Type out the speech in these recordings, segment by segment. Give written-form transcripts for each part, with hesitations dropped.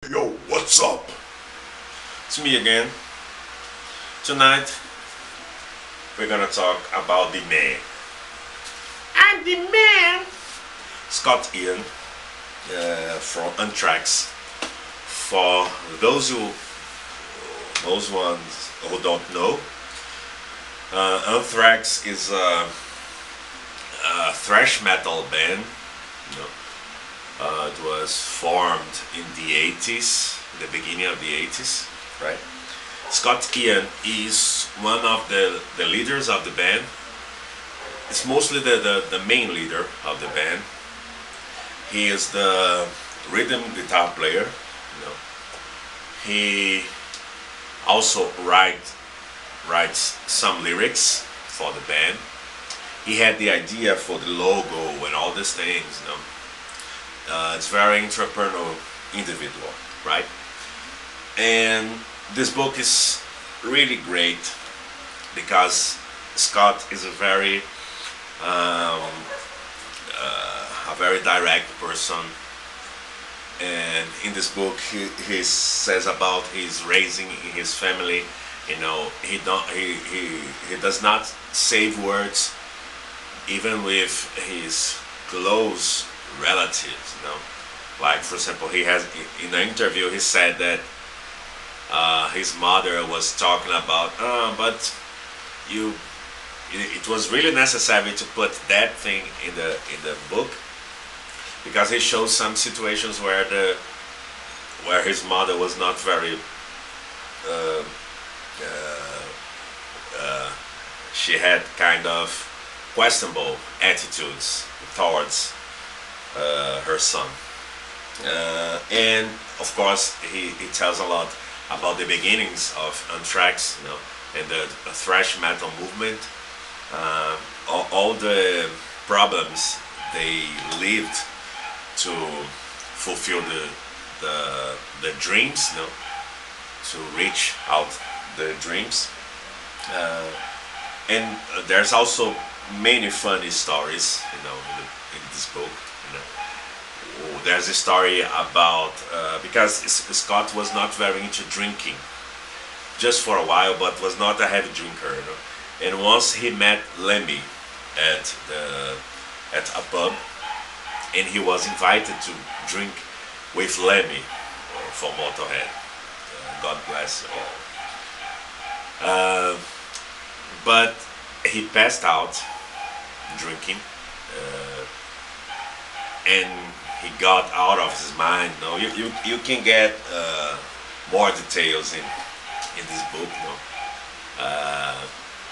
Yo, what's up? It's me again. Tonight, we're gonna talk about the man. I'm the man! Scott Ian from Anthrax. For those ones who don't know, Anthrax is a thrash metal band. You know, it was formed in the 80s, the beginning of the 80s, right? Scott Ian is one of the leaders of the band. It's mostly the main leader of the band. He is the rhythm guitar player. You know. He also writes some lyrics for the band. He had the idea for the logo and all these things. You know. It's very entrepreneurial individual, right? And this book is really great because Scott is a very direct person, and in this book he says about his raising his family. You know, he does not save words even with his close relatives. You know, like for example, he has in an interview he said that his mother was talking about, but you, it was really necessary to put that thing in the book because he shows some situations where his mother was not very uh, she had kind of questionable attitudes towards her son, and of course he tells a lot about the beginnings of Anthrax, you know, and the thrash metal movement, all the problems they lived to fulfill the dreams, you know, to reach out the dreams, and there's also many funny stories, you know, in this book. You know. There's a story about because Scott was not very into drinking, just for a while, but was not a heavy drinker. You know? And once he met Lemmy at a pub, and he was invited to drink with Lemmy for Motorhead. God bless all. But he passed out drinking, and he got out of his mind. No, you can get more details in this book. No,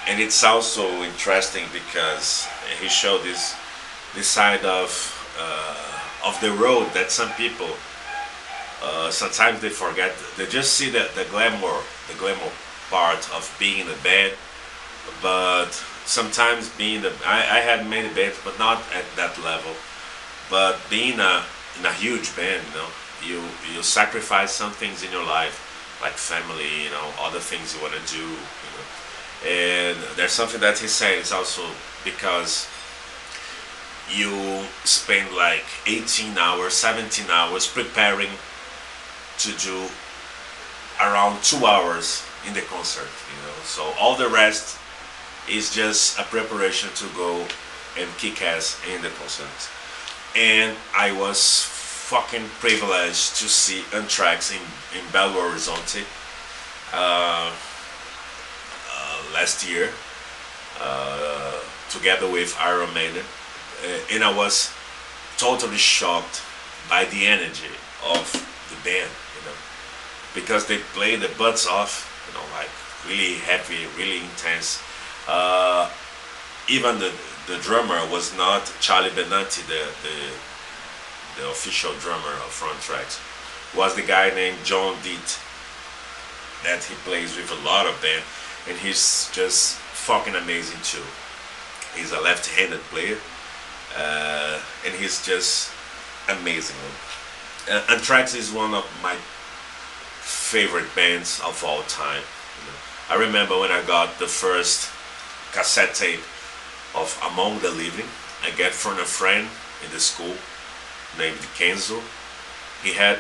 and it's also interesting because he showed this side of the road that some people sometimes they forget. They just see the glamour part of being in a band, but sometimes being I had many bands, but not at that level. But being in a huge band, you know, you sacrifice some things in your life, like family, you know, other things you want to do, you know. And there's something that he says also because you spend like 18 hours, 17 hours preparing to do around 2 hours in the concert, you know. So all the rest is just a preparation to go and kick ass in the concert. And I was fucking privileged to see Anthrax in Belo Horizonte last year, together with Iron Maiden, and I was totally shocked by the energy of the band, you know, because they play the butts off, you know, like really heavy, really intense. Even the drummer was not Charlie Benanti, the official drummer of Anthrax. Was the guy named John Deet that he plays with a lot of band, and he's just fucking amazing too. He's a left-handed player, and he's just amazing. Anthrax is one of my favorite bands of all time. You know. I remember when I got the first cassette tape of Among the Living. I get from a friend in the school named Kenzo. He had